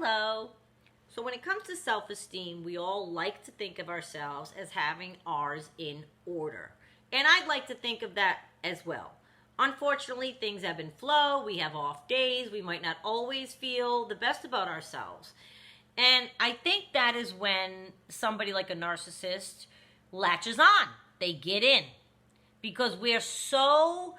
Hello. So when it comes to self-esteem, we all like to think of ourselves as having ours in order. And I'd like to think of that as well. Unfortunately, things ebb and flow. We have off days. We might not always feel the best about ourselves. And I think that is when somebody like a narcissist latches on. They get in. Because we're so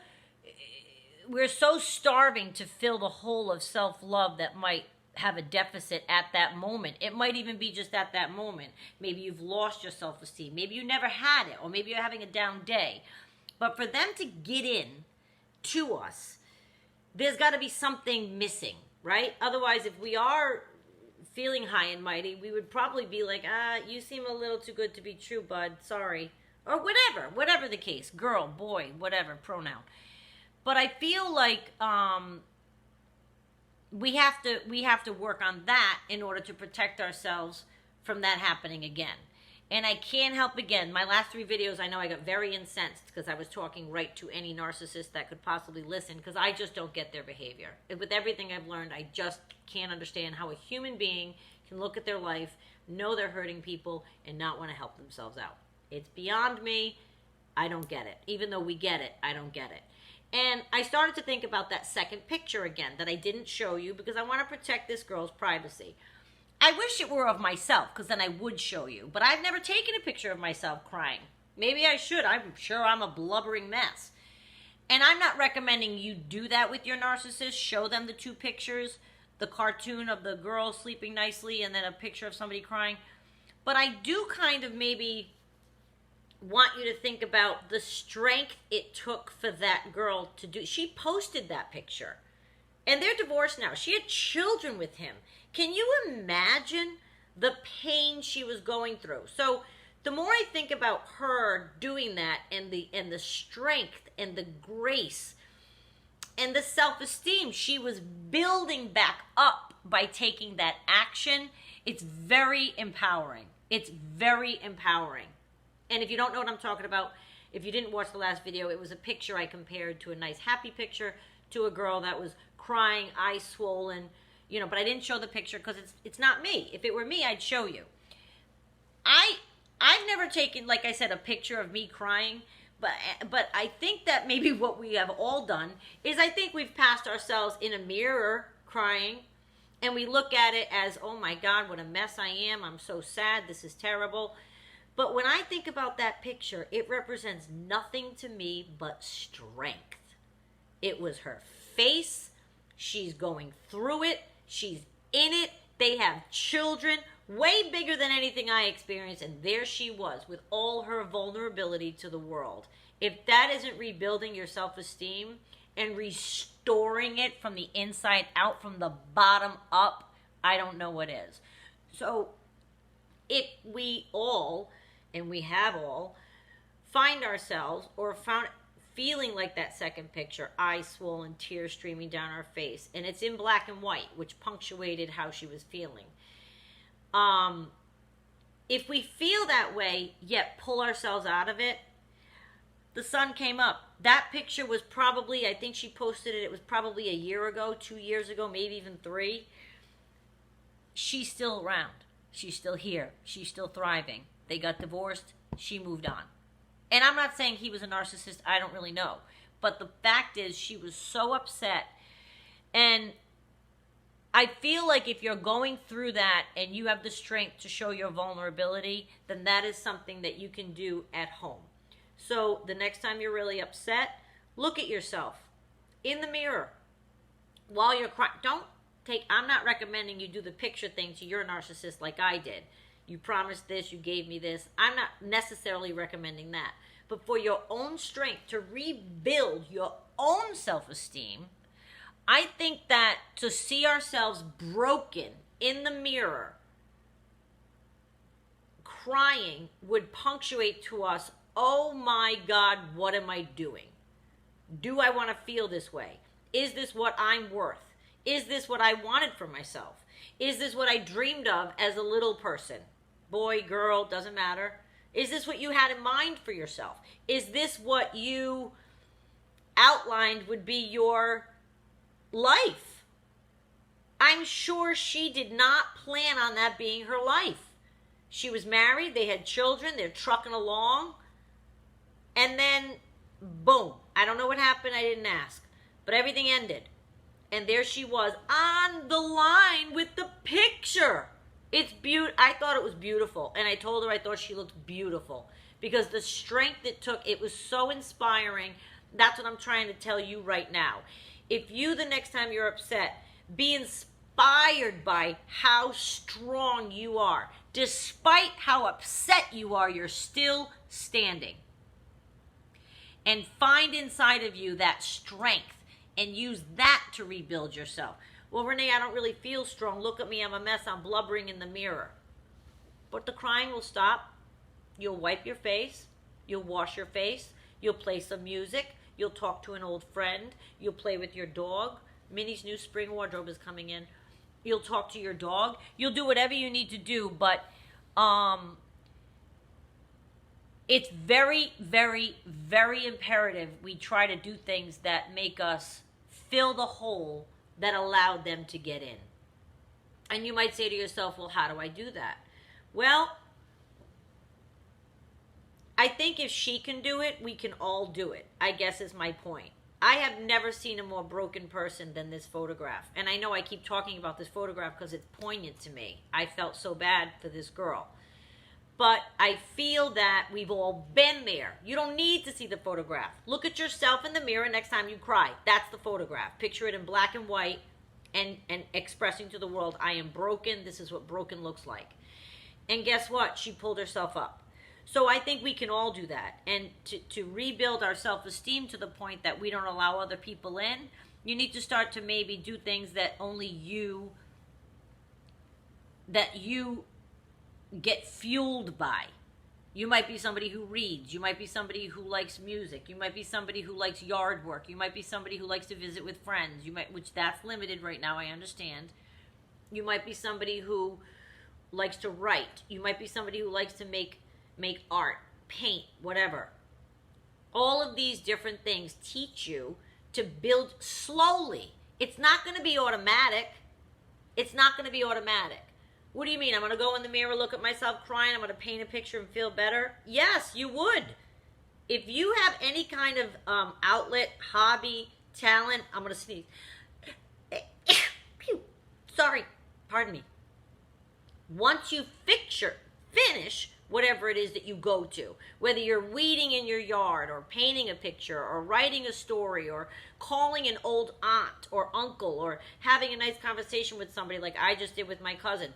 starving to fill the hole of self-love that might have a deficit at that moment. It might even be just at that moment. Maybe you've lost your self-esteem. Maybe you never had it, or maybe you're having a down day. But for them to get in to us, there's got to be something missing, right? Otherwise, if we are feeling high and mighty, we would probably be like, you seem a little too good to be true, bud. Sorry. Or whatever the case. Girl, boy, whatever, pronoun. But I feel like we have to work on that in order to protect ourselves from that happening again. And I can't help again. My last 3 videos, I know I got very incensed because I was talking right to any narcissist that could possibly listen, because I just don't get their behavior. With everything I've learned, I just can't understand how a human being can look at their life, know they're hurting people, and not want to help themselves out. It's beyond me. I don't get it. Even though we get it, I don't get it. And I started to think about that second picture again that I didn't show you because I want to protect this girl's privacy. I wish it were of myself, because then I would show you. But I've never taken a picture of myself crying. Maybe I should. I'm sure I'm a blubbering mess. And I'm not recommending you do that with your narcissist. Show them the 2 pictures, the cartoon of the girl sleeping nicely and then a picture of somebody crying. But I do kind of maybe want you to think about the strength it took for that girl to do. She posted that picture. And they're divorced now. She had children with him. Can you imagine the pain she was going through? So the more I think about her doing that, and the strength and the grace and the self-esteem she was building back up by taking that action, it's very empowering. It's very empowering. And if you don't know what I'm talking about, if you didn't watch the last video, it was a picture I compared to a nice happy picture to a girl that was crying, eyes swollen, but I didn't show the picture because it's not me. If it were me, I'd show you. I've never taken, like I said, a picture of me crying, but I think that maybe what we have all done is I think we've passed ourselves in a mirror crying, and we look at it as, oh my God, what a mess I am. I'm so sad. This is terrible. But when I think about that picture, it represents nothing to me but strength. It was her face. She's going through it. She's in it. They have children, way bigger than anything I experienced. And there she was with all her vulnerability to the world. If that isn't rebuilding your self-esteem and restoring it from the inside out, from the bottom up, I don't know what is. So if we all, and we have all, find ourselves or found feeling like that second picture, eyes swollen, tears streaming down our face, and it's in black and white, which punctuated how she was feeling. If we feel that way, yet pull ourselves out of it, the sun came up. That picture was probably, I think she posted it was probably a year ago, 2 years ago, maybe even 3. She's still around. She's still here. She's still thriving. They got divorced. She moved on. And I'm not saying he was a narcissist. I don't really know. But the fact is, she was so upset. And I feel like if you're going through that and you have the strength to show your vulnerability, then that is something that you can do at home. So the next time you're really upset, look at yourself in the mirror while you're crying. I'm not recommending you do the picture thing to your narcissist like I did. You promised this, you gave me this. I'm not necessarily recommending that. But for your own strength to rebuild your own self-esteem, I think that to see ourselves broken in the mirror, crying, would punctuate to us, oh my God, what am I doing? Do I want to feel this way? Is this what I'm worth? Is this what I wanted for myself? Is this what I dreamed of as a little person? Boy, girl, doesn't matter. Is this what you had in mind for yourself? Is this what you outlined would be your life? I'm sure she did not plan on that being her life. She was married, they had children, they're trucking along, and then, boom. I don't know what happened, I didn't ask. But everything ended. And there she was on the line with the picture. I thought it was beautiful. And I told her I thought she looked beautiful. Because the strength it took, it was so inspiring. That's what I'm trying to tell you right now. If you, the next time you're upset, be inspired by how strong you are. Despite how upset you are, you're still standing. And find inside of you that strength and use that to rebuild yourself. Well, Renee, I don't really feel strong. Look at me, I'm a mess. I'm blubbering in the mirror. But the crying will stop. You'll wipe your face. You'll wash your face. You'll play some music. You'll talk to an old friend. You'll play with your dog. Minnie's new spring wardrobe is coming in. You'll talk to your dog. You'll do whatever you need to do, but it's very, very, very imperative we try to do things that make us fill the hole that allowed them to get in. And you might say to yourself, well, how do I do that? Well, I think if she can do it, we can all do it, I guess is my point. I have never seen a more broken person than this photograph. And I know I keep talking about this photograph because it's poignant to me. I felt so bad for this girl. But I feel that we've all been there. You don't need to see the photograph. Look at yourself in the mirror next time you cry. That's the photograph. Picture it in black and white and expressing to the world, I am broken. This is what broken looks like. And guess what? She pulled herself up. So I think we can all do that. And to rebuild our self-esteem to the point that we don't allow other people in, you need to start to maybe do things that only you get fueled by. You might be somebody who reads. You might be somebody who likes music. You might be somebody who likes yard work. You might be somebody who likes to visit with friends. Which that's limited right now, I understand. You might be somebody who likes to write. You might be somebody who likes to make art, paint, whatever. All of these different things teach you to build slowly. It's not going to be automatic. It's not going to be automatic. What do you mean? I'm going to go in the mirror, look at myself crying, I'm going to paint a picture and feel better? Yes, you would. If you have any kind of outlet, hobby, talent, I'm going to sneeze. Sorry, pardon me. Once you finish whatever it is that you go to, whether you're weeding in your yard or painting a picture or writing a story or calling an old aunt or uncle or having a nice conversation with somebody like I just did with my cousin,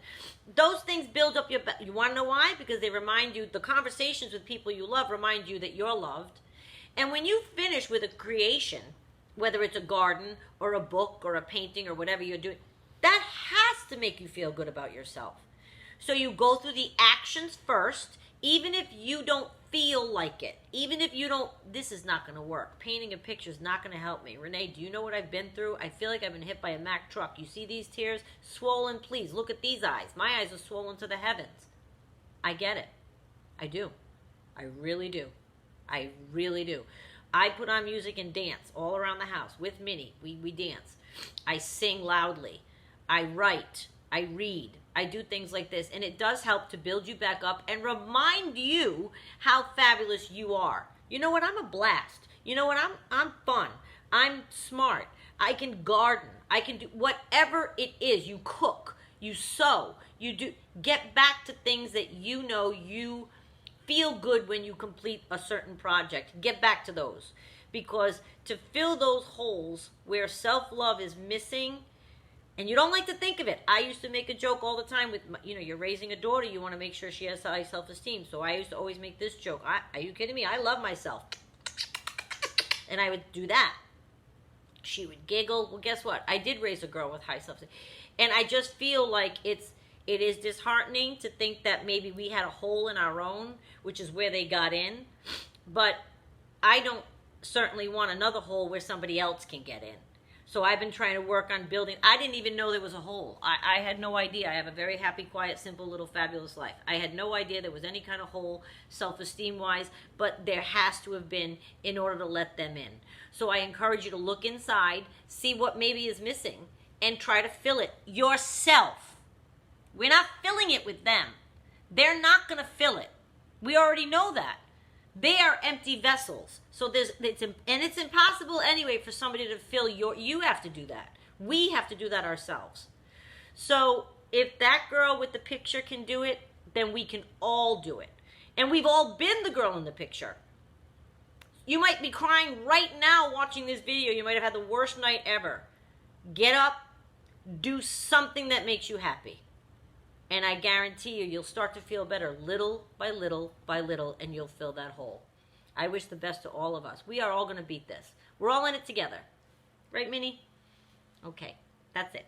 those things build up your, you want to know why? Because they remind you, the conversations with people you love remind you that you're loved. And when you finish with a creation, whether it's a garden or a book or a painting or whatever you're doing, that has to make you feel good about yourself. So you go through the actions first, even if you don't feel like it. Even if you don't, this is not going to work. Painting a picture is not going to help me. Renee, do you know what I've been through? I feel like I've been hit by a Mack truck. You see these tears? Swollen, please. Look at these eyes. My eyes are swollen to the heavens. I get it. I do. I really do. I really do. I put on music and dance all around the house with Minnie. We dance. I sing loudly. I write. I read. I do things like this, and it does help to build you back up and remind you how fabulous you are. You know what? I'm a blast. You know what? I'm fun. I'm smart. I can garden. I can do whatever it is. You cook. You sew. You do. Get back to things that you know you feel good when you complete a certain project. Get back to those, because to fill those holes where self-love is missing. And you don't like to think of it. I used to make a joke all the time with, you're raising a daughter. You want to make sure she has high self-esteem. So I used to always make this joke. Are you kidding me? I love myself. And I would do that. She would giggle. Well, guess what? I did raise a girl with high self-esteem. And I just feel like it is disheartening to think that maybe we had a hole in our own, which is where they got in. But I don't certainly want another hole where somebody else can get in. So I've been trying to work on building. I didn't even know there was a hole. I had no idea. I have a very happy, quiet, simple, little, fabulous life. I had no idea there was any kind of hole, self-esteem-wise, but there has to have been in order to let them in. So I encourage you to look inside, see what maybe is missing, and try to fill it yourself. We're not filling it with them. They're not going to fill it. We already know that. They are empty vessels. So it's impossible anyway for somebody to fill you have to do that. We have to do that ourselves. So if that girl with the picture can do it, then we can all do it. And we've all been the girl in the picture. You might be crying right now watching this video. You might have had the worst night ever. Get up, do something that makes you happy. And I guarantee you'll start to feel better little by little by little, and you'll fill that hole. I wish the best to all of us. We are all going to beat this. We're all in it together. Right, Minnie? Okay, that's it.